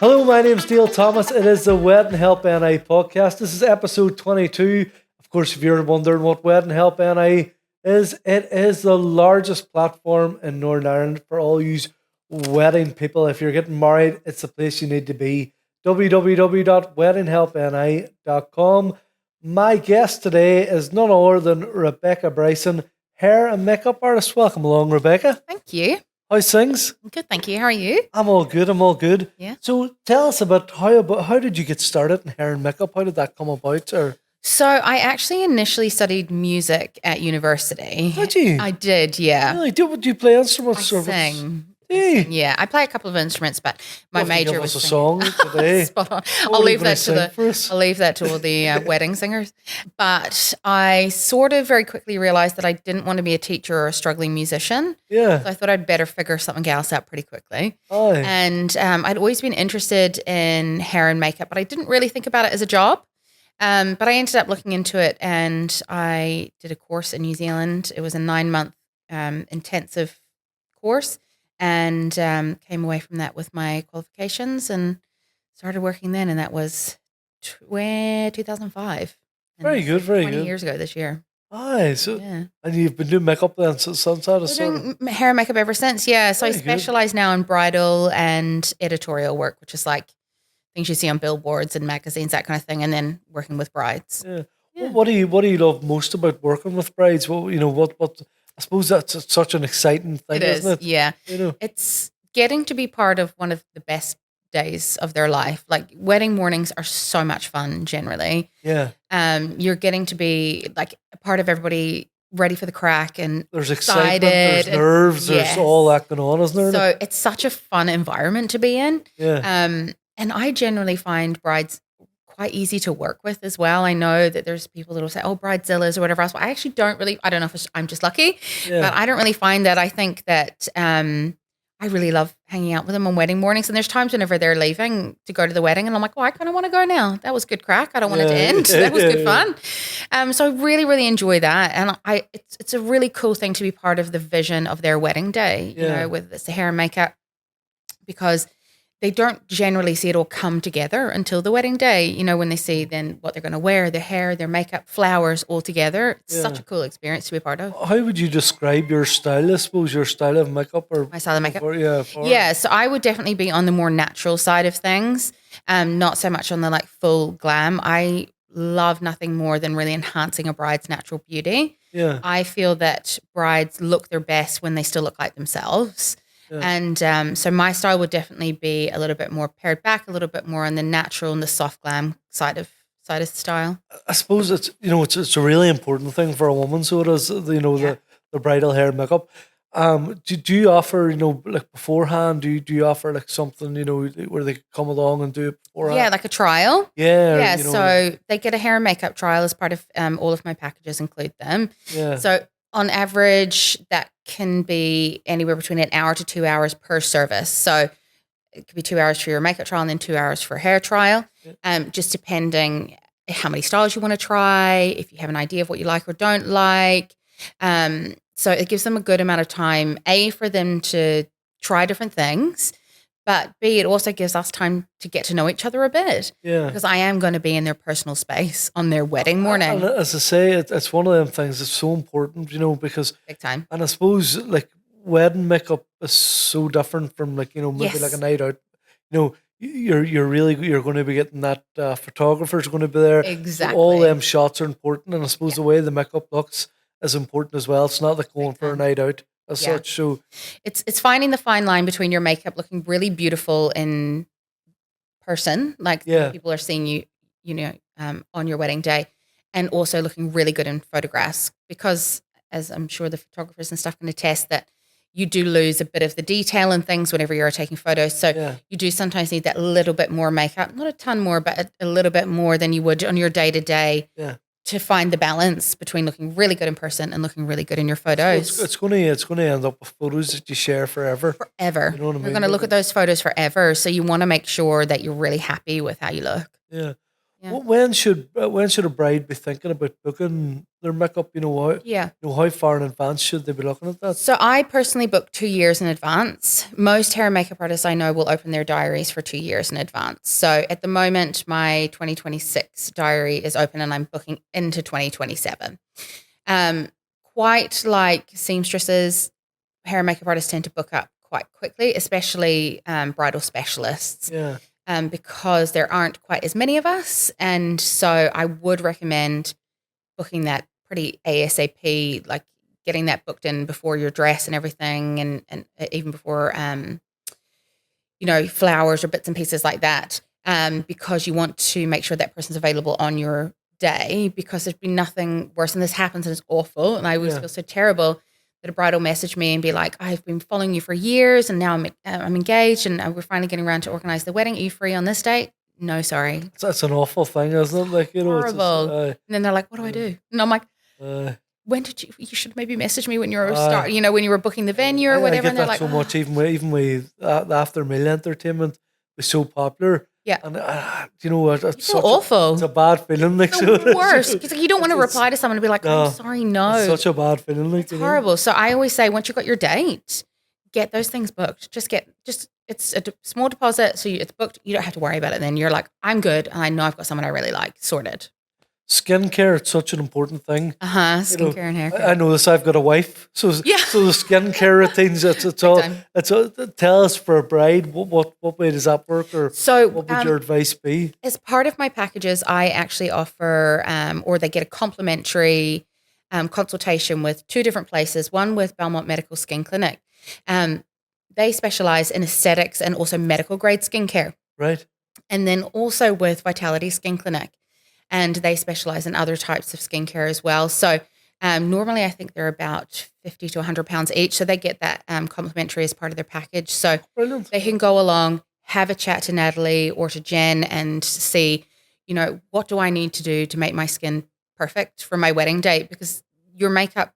Hello, my name's Neil Thomas. It is the Wedding Help NI podcast. This is episode 22. Of course, if you're wondering what Wedding Help NI is, it is the largest platform in Northern Ireland for all you wedding people. If you're getting married, it's the place you need to be. www.weddinghelpni.com. My guest today is none other than Rebecca Bryson, hair and makeup artist. Welcome along, Rebecca. Thank you. How's things? I'm good, thank you. How are you? I'm all good. Yeah. So tell us about how did you get started in hair and makeup? How did that come about? Or So I actually initially studied music at university. did you? I did, yeah. Really? Do you play instruments? I or sing. Hey. Yeah, I play a couple of instruments, but my Well, if you major give was us a singing. song today. Spot on. What I'll are you leave gonna that to sing for us? I'll leave that to all the wedding singers. But I sort of very quickly realized that I didn't want to be a teacher or a struggling musician. So Yeah. I thought I'd better figure something else out pretty quickly. Aye. And I'd always been interested in hair and makeup, but I didn't really think about it as a job. But I ended up looking into it, and I did a course in New Zealand. It was a 9-month intensive course, and came away from that with my qualifications and started working then. And that was 2005. And Very good, very 20 good. years ago this year. Aye. So Yeah. and you've been doing makeup then since that I've is been sort of doing hair and makeup ever since. Yeah. So I Very good. specialize now in bridal and editorial work, which is like things you see on billboards and magazines, that kind of thing, and then working with brides. yeah. Yeah. What do you love most about working with brides? What I suppose that's such an exciting thing, It is, isn't it? yeah. You know. It's getting to be part of one of the best days of their life. Like wedding mornings are so much fun generally. Yeah. You're getting to be like a part of everybody ready for the crack and There's excitement, there's excited and- nerves, there's yes. all that going on, isn't there? so it's such a fun environment to be in. yeah. And I generally find brides quite easy to work with as well. I know that there's people that will say, oh, bridezillas or whatever else. But I actually don't really, I don't know if I'm just lucky, Yeah. but I don't really find that. I think that I really love hanging out with them on wedding mornings. And there's times whenever they're leaving to go to the wedding and I'm like, oh, I kind of want to go now. That was good crack. I don't want it to Yeah. end. That was good Yeah. fun. So I really, really enjoy that. And it's a really cool thing to be part of the vision of their wedding day, you Yeah. know, whether it's the hair and makeup, because they don't generally see it all come together until the wedding day, you know, when they see then what they're going to wear, their hair, their makeup, flowers all together. It's such Yeah. a cool experience to be a part of. How would you describe your style? I suppose your style of makeup or My style of makeup. for Yeah, so I would definitely be on the more natural side of things, not so much on the like full glam. I love nothing more than really enhancing a bride's natural beauty. yeah. I feel that brides look their best when they still look like themselves. Yeah. And so my style would definitely be a little bit more pared back, a little bit more on the natural and the soft glam side of style. I suppose it's a really important thing for a woman. So it is, Yeah. the bridal hair and makeup. Do you offer, like beforehand? Do you offer like something, where they come along and do it beforehand? Yeah, like a trial. Yeah. Yeah, so they get a hair and makeup trial as part of all of my packages include them. yeah. So on average, that can be anywhere between an hour to 2 hours per service. So it could be 2 hours for your makeup trial and then 2 hours for hair trial, just depending how many styles you want to try, if you have an idea of what you like or don't like. So it gives them a good amount of time, A, for them to try different things, but B, it also gives us time to get to know each other a bit. Yeah. Because I am going to be in their personal space on their wedding morning. And as I say, it's one of them things that's so important, because, Big time. and I suppose like wedding makeup is so different from like, maybe Yes. like a night out. You're going to be getting that photographer's going to be there. So Exactly. all them shots are important, and I suppose the way the makeup looks is important as well. It's not like going Big for a time. night out as Yeah. such. So It's finding the fine line between your makeup looking really beautiful in person, like Yeah. people are seeing you, on your wedding day, and also looking really good in photographs. Because, as I'm sure the photographers and stuff can attest, that you do lose a bit of the detail and things whenever you're taking photos. So yeah, you do sometimes need that little bit more makeup, not a ton more, but a little bit more than you would on your day to day. yeah. To find the balance between looking really good in person and looking really good in your So photos. it's going to end up with photos that you share forever. Forever. You know what I You're mean? going to look at those photos forever. So you want to make sure that you're really happy with how you look. Yeah. Yeah. When should a bride be thinking about booking their makeup? Yeah. How far in advance should they be looking at that? So I personally book 2 years in advance. Most hair and makeup artists I know will open their diaries for 2 years in advance. So at the moment, my 2026 diary is open and I'm booking into 2027. Quite like seamstresses, hair and makeup artists tend to book up quite quickly, especially bridal specialists, Yeah, because there aren't quite as many of us. And so I would recommend booking that pretty ASAP, like getting that booked in before your dress and everything, and even before flowers or bits and pieces like that, because you want to make sure that person's available on your day, because there's been nothing worse, and this happens and it's awful, and I always yeah. feel so terrible that a bride will message me and be like, I've been following you for years and now I'm engaged and we're finally getting around to organize the wedding. Are you free on this date? No, sorry. That's an awful thing, isn't it? Like, Horrible. And then they're like, what do I do? And I'm like, uh, when did you should maybe message me when you were Aye. when you were booking the venue or I whatever. get And they're that like, so "Oh." much. Even with the after meal entertainment was so popular. Yeah. And you know what? You It's feel such awful. it's a bad feeling. Like, so The worst. Because you don't want to it's- reply to someone and be like, no, I'm sorry, no. It's such a bad feeling. Like, It's horrible. So I always say, once you've got your date, get those things booked. It's a small deposit, so it's booked. You don't have to worry about it. Then you're like, I'm good, and I know I've got someone I really like. Sorted. Skincare, it's such an important thing. Skincare and hair care. I know this. I've got a wife, so Yeah. so the skincare routines. It's all. time. Tell us for a bride. What way does that work, or So what would your advice be? as part of my packages, I actually offer, or they get a complimentary consultation with 2 different places. One with Belmont Medical Skin Clinic. They specialize in aesthetics and also medical grade skincare. Right. And then also with Vitality Skin Clinic. And they specialize in other types of skincare as well. So normally I think they're about £50 to £100 each. So they get that complimentary as part of their package. So Brilliant. they can go along, have a chat to Natalie or to Jen and see, what do I need to do to make my skin perfect for my wedding date? Because your makeup,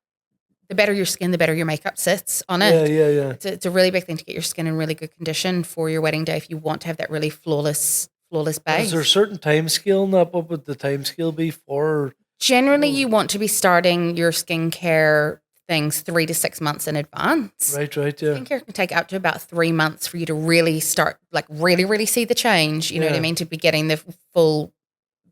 the better your skin, the better your makeup sits on it. Yeah. It's a really big thing to get your skin in really good condition for your wedding day if you want to have that really flawless base. Is there a certain time scale in that? What would the time scale be for? Generally, you want to be starting your skincare things 3 to 6 months in advance. Right, yeah. Skincare can take up to about 3 months for you to really start, like really, really see the change. You know what I mean? To be getting the full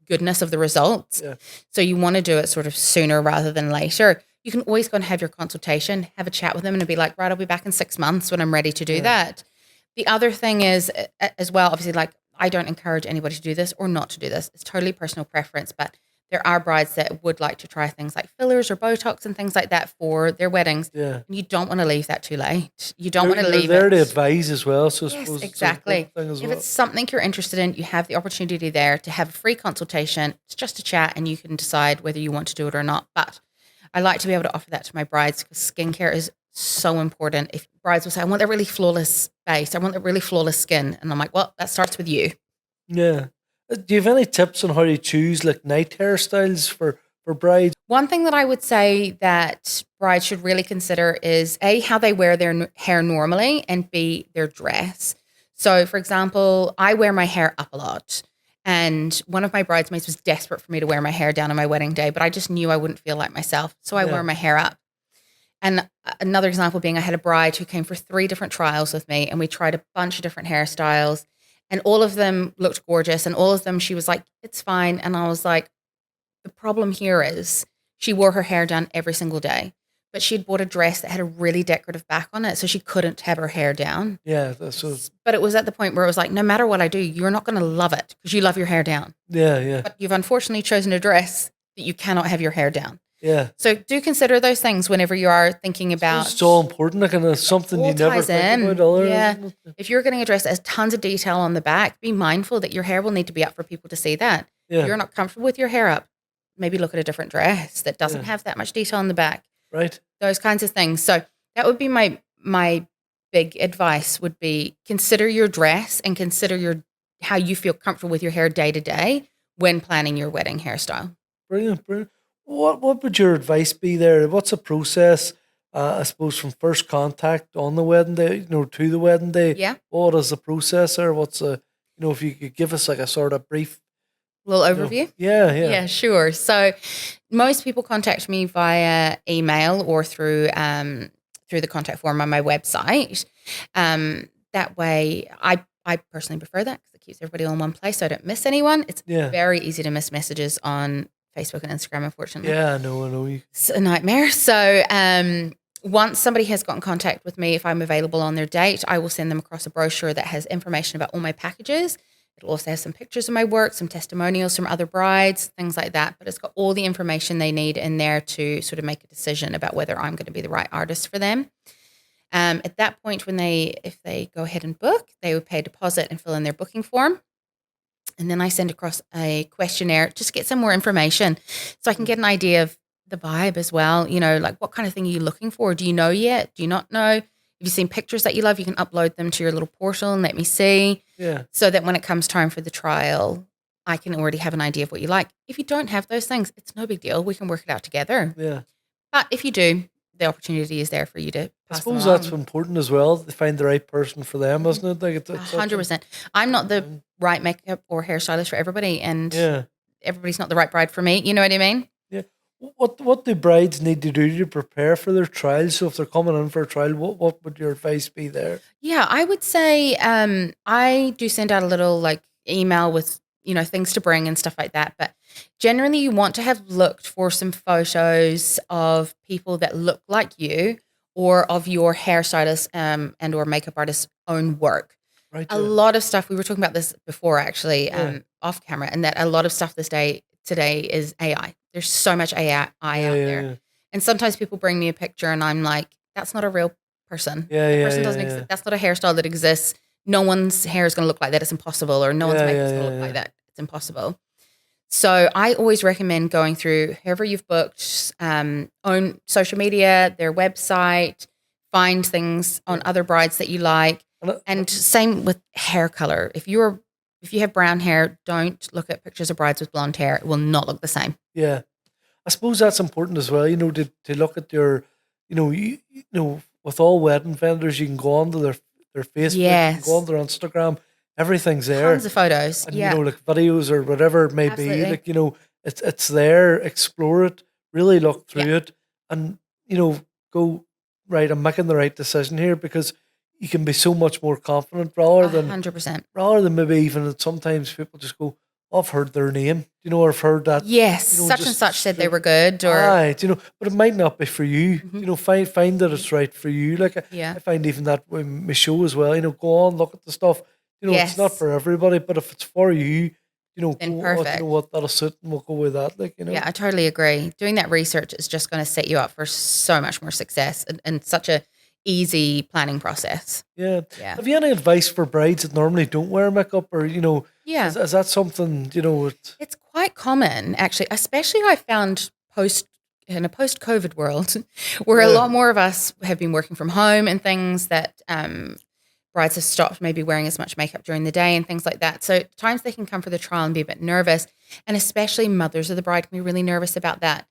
goodness of the results. Yeah. So you want to do it sort of sooner rather than later. You can always go and have your consultation, have a chat with them and be like, right, I'll be back in 6 months when I'm ready to do that. The other thing is as well, obviously, like I don't encourage anybody to do this or not to do this. It's totally personal preference, but there are brides that would like to try things like fillers or Botox and things like that for their weddings. Yeah. And you don't want to leave that too late. You don't want to leave They're it. there to advise as well. So I Yes, suppose exactly. It's an important thing as If well. it's something you're interested in, you have the opportunity there to have a free consultation. It's just a chat and you can decide whether you want to do it or not. But I like to be able to offer that to my brides because skincare is so important. If brides will say, I want that really flawless base, I want that really flawless skin. And I'm like, well, that starts with you. Yeah. Do you have any tips on how to choose like night hairstyles for brides? One thing that I would say that brides should really consider is A, how they wear their hair normally, and B, their dress. So, for example, I wear my hair up a lot. And one of my bridesmaids was desperate for me to wear my hair down on my wedding day, but I just knew I wouldn't feel like myself. So I wore my hair up. And another example being I had a bride who came for 3 different trials with me, and we tried a bunch of different hairstyles. And all of them looked gorgeous. And all of them, she was like, it's fine. And I was like, the problem here is she wore her hair down every single day, but she'd bought a dress that had a really decorative back on it. So she couldn't have her hair down. Yeah. That's so, But it was at the point where it was like, no matter what I do, you're not going to love it because you love your hair down. yeah. But you've unfortunately chosen a dress that you cannot have your hair down. Yeah. So do consider those things whenever you are thinking about. It's so important. Like, and it's something all you never ties think in. about. Other, Yeah. isn't it? If you're getting a dress that has tons of detail on the back, be mindful that your hair will need to be up for people to see that. Yeah. If you're not comfortable with your hair up, maybe look at a different dress that doesn't have that much detail on the back. Right. Those kinds of things. So that would be my big advice would be consider your dress and consider how you feel comfortable with your hair day to day when planning your wedding hairstyle. Brilliant. What would your advice be there? What's the process? I suppose from first contact on the wedding day, to the wedding day. Yeah. What is the process there? What's if you could give us like a sort of brief little overview? Yeah, yeah. Yeah, sure. So most people contact me via email or through the contact form on my website. That way, I personally prefer that because it keeps everybody all in one place, so I don't miss anyone. It's very easy to miss messages on Facebook and Instagram, unfortunately. Yeah, I know. It's a nightmare. So once somebody has got in contact with me, if I'm available on their date, I will send them across a brochure that has information about all my packages. It'll also have some pictures of my work, some testimonials from other brides, things like that. But it's got all the information they need in there to sort of make a decision about whether I'm going to be the right artist for them. At that point, if they go ahead and book, they would pay a deposit and fill in their booking form. And then I send across a questionnaire just to get some more information so I can get an idea of the vibe as well. You know, like what kind of thing are you looking for? Do you know yet? Do you not know? Have you seen pictures that you love? You can upload them to your little portal and let me see. Yeah. So that when it comes time for the trial, I can already have an idea of what you like. If you don't have those things, it's no big deal. We can work it out together. Yeah. But if you do, the opportunity is there for you to pass I suppose them that's along. important as well, to find the right person for them, isn't it? Like it's 100%. I'm not the right makeup or hairstylist for everybody, and everybody's not the right bride for me. You know what I mean? Yeah. What do brides need to do to prepare for their trial? So if they're coming in for a trial, what would your advice be there? Yeah, I would say I do send out a little like email with things to bring and stuff like that. But generally, you want to have looked for some photos of people that look like you or of your hairstylist and or makeup artist's own work. Right. A lot of stuff, we were talking about this before actually off camera, and that a lot of stuff today is AI. There's so much AI out there. Yeah. And sometimes people bring me a picture and I'm like, that's not a real person. Yeah, That person doesn't exist. That's not a hairstyle that exists. No one's hair is going to look like that. It's impossible. Or no one's makeup is going to look like that. It's impossible. So I always recommend going through whoever you've booked, on social media, their website, find things on other brides that you like. And same with hair color. If you have brown hair, don't look at pictures of brides with blonde hair. It will not look the same. Yeah. I suppose that's important as well, to look at your, with all wedding vendors, you can go onto their Facebook, you can go on their Instagram, everything's there. Tons of photos. And, like videos or whatever it may be, like, it's there, explore it, really look through it and, go, right, I'm making the right decision here, because you can be so much more confident rather than 100%. Rather than maybe even sometimes people just go, oh, I've heard their name, or I've heard that. Yes, such and such said they were good, or right, but it might not be for you. Find that it's right for you. Like I find even that with my show as well. Go on, look at the stuff. It's not for everybody, but if it's for you, then perfect. What that'll suit, and we'll go with that. Yeah, I totally agree. Doing that research is just going to set you up for so much more success and such a easy planning process. Yeah. Have you any advice for brides that normally don't wear makeup, or is that something It's quite common actually, especially I found in a post-COVID world where a lot more of us have been working from home and things that brides have stopped maybe wearing as much makeup during the day and things like that. So at times they can come for the trial and be a bit nervous, and especially mothers of the bride can be really nervous about that.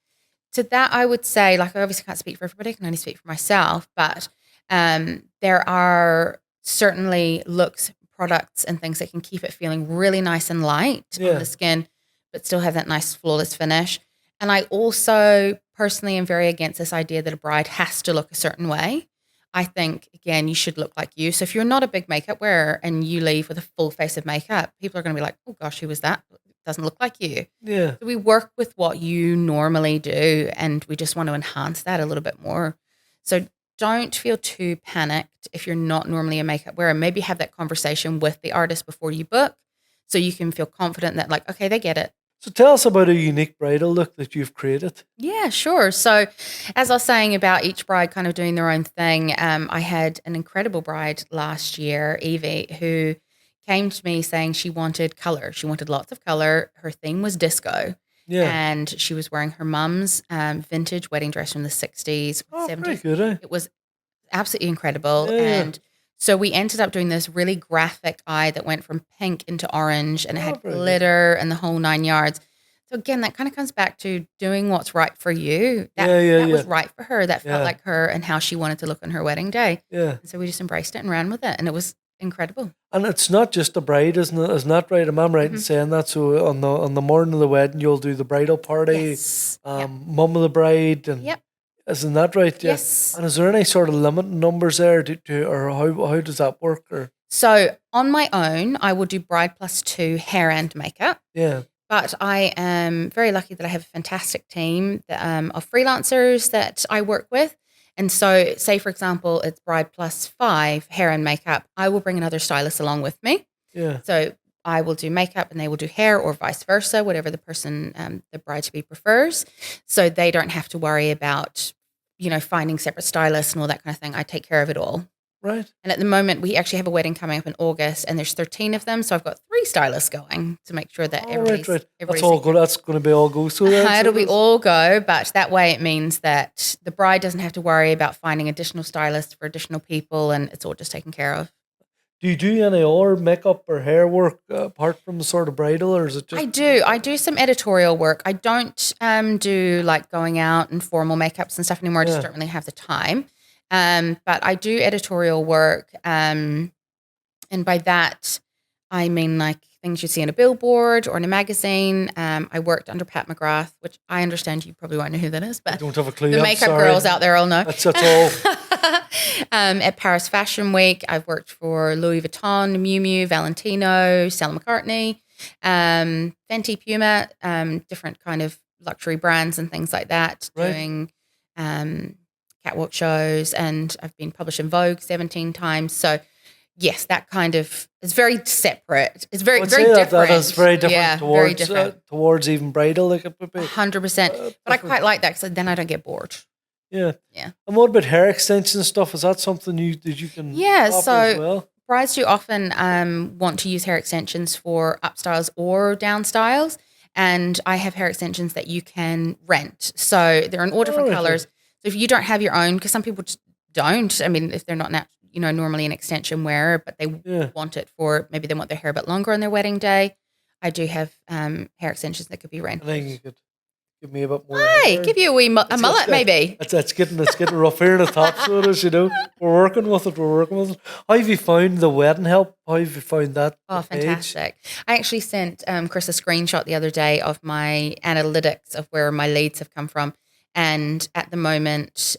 To that, I would say, like, I obviously can't speak for everybody, I can only speak for myself, but there are certainly looks, products, and things that can keep it feeling really nice and light on the skin, but still have that nice flawless finish. And I also personally am very against this idea that a bride has to look a certain way. I think, again, you should look like you. So if you're not a big makeup wearer and you leave with a full face of makeup, people are going to be like, oh gosh, who was that? Doesn't look like you. Yeah. So we work with what you normally do, and we just want to enhance that a little bit more. So don't feel too panicked if you're not normally a makeup wearer. Maybe have that conversation with the artist before you book, so you can feel confident that, like, okay, they get it. So tell us about a unique bridal look that you've created. Yeah, sure. So as I was saying about each bride kind of doing their own thing, I had an incredible bride last year, Evie, who came to me saying she wanted color. She wanted lots of color. Her theme was disco. Yeah. And she was wearing her mum's vintage wedding dress from the 60s, 70s. Very good, eh? It was absolutely incredible. Yeah. And so we ended up doing this really graphic eye that went from pink into orange, and it had glitter and the whole 9 yards. So again, that kind of comes back to doing what's right for you. That was right for her. That felt like her and how she wanted to look on her wedding day. Yeah. And so we just embraced it and ran with it. And it was incredible. And it's not just the bride, isn't it? Isn't that right? Am I right in saying that? So on the morning of the wedding, you'll do the bridal party, Yes. Yep. mum of the bride, and Yep. isn't that right? Yeah. Yes. And is there any sort of limit numbers there, or how does that work? Or So on my own, I will do bride plus 2 hair and makeup. yeah, But I am very lucky that I have a fantastic team of freelancers that I work with. And so, say, for example, it's bride plus 5 hair and makeup. I will bring another stylist along with me. yeah, So I will do makeup and they will do hair, or vice versa, whatever the person, the bride-to-be prefers. So they don't have to worry about, finding separate stylists and all that kind of thing. I take care of it all. right. And at the moment, we actually have a wedding coming up in August, and there's 13 of them. So I've got 3 stylists going to make sure that Oh, everybody's, right. everybody's That's all good. That's going to be all go. So then, It'll be all go, but that way it means that the bride doesn't have to worry about finding additional stylists for additional people, and it's all just taken care of. Do you do any other makeup or hair work apart from the sort of bridal, or is it just? I do some editorial work. I don't do like going out and formal makeups and stuff anymore. I just don't really have the time. But I do editorial work, and by that I mean like things you see in a billboard or in a magazine. I worked under Pat McGrath, which I understand you probably won't know who that is, I but don't have a clue. the I'm makeup sorry. girls out there all know. That's all. At Paris Fashion Week, I've worked for Louis Vuitton, Miu Miu, Valentino, Stella McCartney, Fenty, Puma, different kind of luxury brands and things like that, Right. doing catwalk shows, and I've been published in Vogue 17 times. So yes, that kind of is very separate. It's very I'd very say different. that is very different Yeah, towards very different. towards even bridal. Like it would be. 100%. But I quite like that because then I don't get bored. Yeah. Yeah. And what about hair extension stuff? Is that something you can Yeah, offer so as well? brides do often want to use hair extensions for up styles or down styles. And I have hair extensions that you can rent. So they're in all different right. colors. So if you don't have your own, because some people just don't, I mean, if they're not normally an extension wearer, but they Yeah. want it for, maybe they want their hair a bit longer on their wedding day, I do have hair extensions that could be I rented. think you could give me a bit more. Hey, hair. give you a wee a mullet maybe. It's getting rough here in the top, so it is, We're working with it. How have you found the wedding help? How have you found that? Oh, the page? fantastic. I actually sent Chris a screenshot the other day of my analytics of where my leads have come from. And at the moment,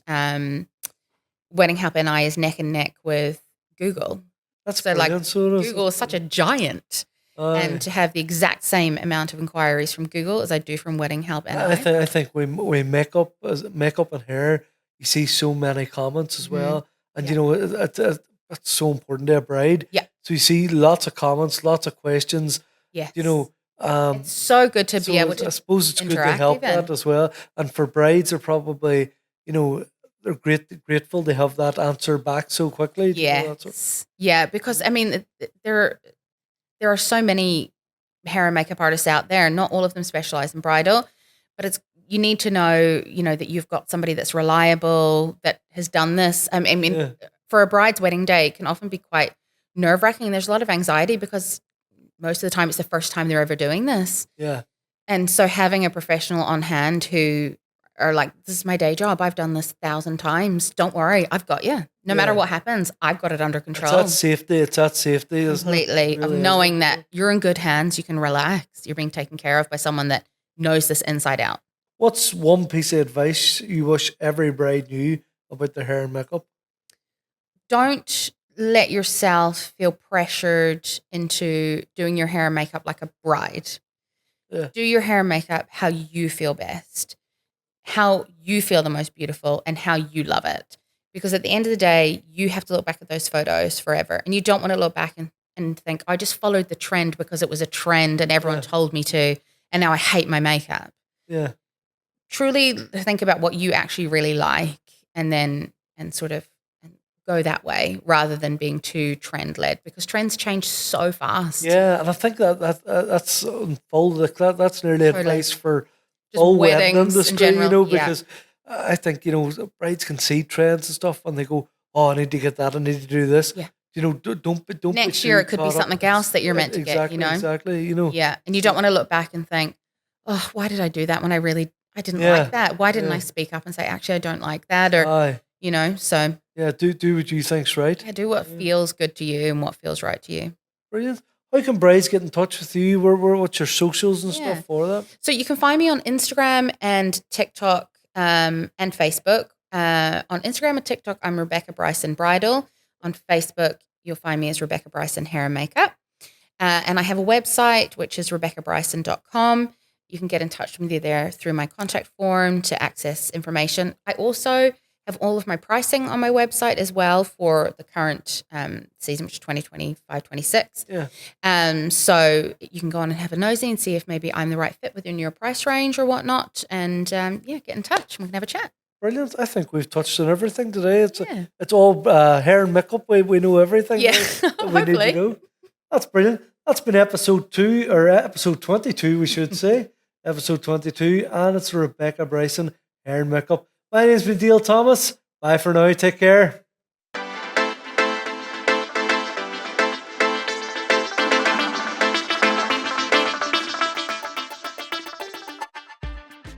Wedding Help NI is neck and neck with Google. That's So, like, brilliant. So it is. Google is such a giant. Aye. And to have the exact same amount of inquiries from Google as I do from Wedding Help NI. I think we makeup and hair. You see so many comments as well, and it's so important to a bride. Yeah. So you see lots of comments, lots of questions. Yes. It's It's so good to be able I to suppose it's good to interact help even. that as well. And for brides, are probably they're grateful to have that answer back so quickly. Do you know that sort- Yes. Yeah, because I mean, there are so many hair and makeup artists out there. Not all of them specialize in bridal, but you need to know, that you've got somebody that's reliable, that has done this. I mean, Yeah. for a bride's wedding day, it can often be quite nerve-wracking. There's a lot of anxiety because most of the time it's the first time they're ever doing this. Yeah. And so having a professional on hand who are like, this is my day job. I've done this 1,000 times. Don't worry. I've got you. No matter Yeah. what happens, I've got it under control. It's that safety, isn't it? Completely. It Of really is. knowing that you're in good hands, you can relax. You're being taken care of by someone that knows this inside out. What's one piece of advice you wish every bride knew about their hair and makeup? Don't let yourself feel pressured into doing your hair and makeup like a bride. Yeah. Do your hair and makeup how you feel best, how you feel the most beautiful, and how you love it. Because at the end of the day, you have to look back at those photos forever. And you don't want to look back and think, I just followed the trend because it was a trend and everyone told me to, and now I hate my makeup. Yeah. Truly think about what you actually really like, and sort of go that way rather than being too trend led, because trends change so fast. Yeah, and I think that's unfolded. That's nearly Totally. advice for Just all wedding weddings in industry, general, yeah. because I think brides can see trends and stuff, and they go, "Oh, I need to get that. I need to do this." Yeah. Don't be Next too year, it could be caught up. something else that you're meant to get, Exactly. Yeah. And you don't want to look back and think, oh, why did I do that when I didn't Yeah. like that? Why didn't Yeah. I speak up and say, actually, I don't like that? Or, Aye. so Yeah, do what you think's right. Yeah, do what feels good to you and what feels right to you. Brilliant. How can brides get in touch with you? What's your socials and stuff for that? So you can find me on Instagram and TikTok and Facebook. On Instagram and TikTok, I'm Rebecca Bryson Bridal. On Facebook, you'll find me as Rebecca Bryson Hair and Makeup. And I have a website, which is RebeccaBryson.com. You can get in touch with me there through my contact form to access information. I also have all of my pricing on my website as well for the current season, which is 2025-26. Yeah. So you can go on and have a nosy and see if maybe I'm the right fit within your price range or whatnot. And get in touch and we can have a chat. Brilliant. I think we've touched on everything today. It's all hair and makeup. We know everything that we need to know. That's brilliant. That's been episode 2, or episode 22, we should say. Episode 22, and it's Rebecca Bryson Hair and Makeup. My name's been Dale Thomas. Bye for now. Take care.